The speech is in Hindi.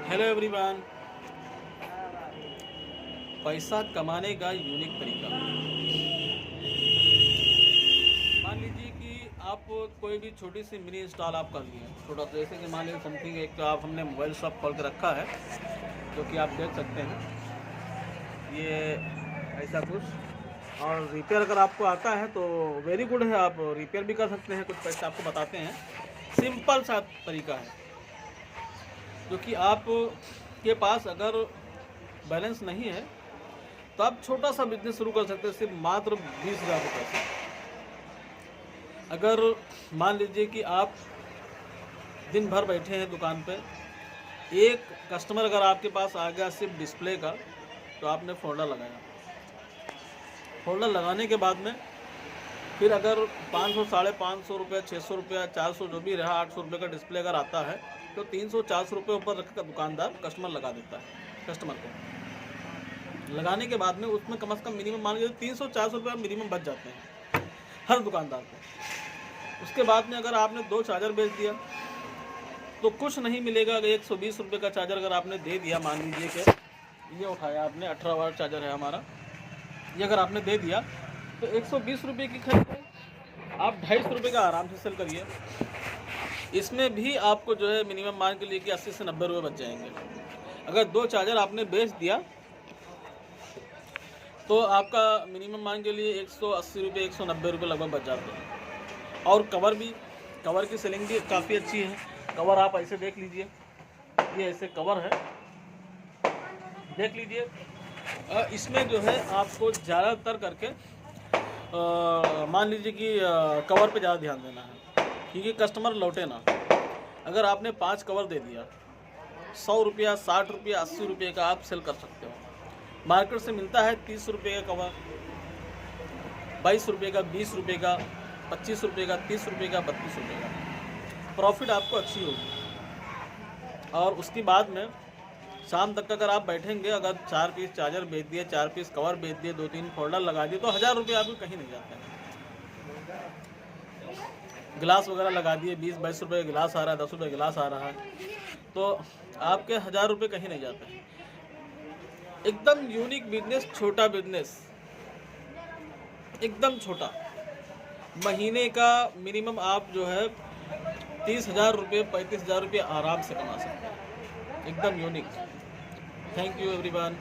Hello everyone. पैसा कमाने का यूनिक तरीका। मान लीजिए कि आप कोई भी छोटी सी मिनी इंस्टॉल आप कर लिए, छोटा सा, जैसे कि मान लीजिए समथिंग एक तो आप हमने मोबाइल शॉप खोल के रखा है, जो कि आप देख सकते हैं ये ऐसा कुछ। और रिपेयर अगर आपको आता है तो वेरी गुड है, आप रिपेयर भी कर सकते हैं। कुछ पैसे आपको बताते हैं, सिंपल सा तरीका है जो कि आप के पास अगर बैलेंस नहीं है तो आप छोटा सा बिजनेस शुरू कर सकते हैं, सिर्फ मात्र 20,000 रुपये से। अगर मान लीजिए कि आप दिन भर बैठे हैं दुकान पे, एक कस्टमर अगर आपके पास आ गया सिर्फ डिस्प्ले का, तो आपने फोल्डर लगाया। फोल्डर लगाने के बाद में फिर अगर 500, 550 रुपये, 600 रुपया, 400 जो भी रहा, 800 रुपये का डिस्प्ले अगर आता है तो 300-400 रुपये ऊपर रखकर दुकानदार कस्टमर लगा देता है। कस्टमर को लगाने के बाद में उसमें कम से कम मिनिमम मान लीजिए 300-400 रुपये मिनिमम बच जाते हैं हर दुकानदार को। उसके बाद में अगर आपने 2 चार्जर बेच दिया तो कुछ नहीं मिलेगा। अगर 120 रुपये का चार्जर अगर आपने दे दिया, मान लीजिए कि ये उठाया आपने 18 वाट चार्जर है हमारा, ये अगर आपने दे दिया तो 120 रुपये की खरीद आप 250 रुपये का आराम से सेल करिए। इसमें भी आपको जो है मिनिमम मान के लिए कि 80 से 90 रुपये बच जाएंगे। अगर 2 चार्जर आपने बेच दिया तो आपका मिनिमम मान के लिए 180 रुपये, 190 रुपये लगभग बच जाते हैं। और कवर की सेलिंग भी काफ़ी अच्छी है। कवर आप ऐसे देख लीजिए, ये ऐसे कवर है, देख लीजिए। इसमें जो है आपको ज़्यादातर करके मान लीजिए कि कवर पे ज़्यादा ध्यान देना है, क्योंकि कस्टमर लौटे ना। अगर आपने 5 कवर दे दिया, 100 रुपया, 60 रुपया, 80 रुपये का आप सेल कर सकते हो। मार्केट से मिलता है 30 रुपये का कवर, 22 रुपये का, 20 रुपये का, 25 रुपये का, 30 रुपये का, 32 रुपये का। प्रॉफिट आपको अच्छी होगी। और उसके बाद में शाम तक अगर आप बैठेंगे, अगर 4 पीस चार्जर बेच दिए, 4 पीस कवर बेच दिए, 2-3 फोल्डर लगा दिए, तो 1000 रुपये आपको कहीं नहीं जाते हैं। गिलास वगैरह लगा दिए, 20-22 रुपये का गिलास आ रहा है, 10 रुपये गिलास आ रहा है, तो आपके 1000 रुपये कहीं नहीं जाते हैं। एकदम यूनिक बिजनेस, छोटा बिजनेस, एकदम छोटा। महीने का मिनिमम आप जो है 30,000 रुपये, 35,000 रुपये आराम से कमा सकते हैं। एकदम यूनिक। Thank you everyone.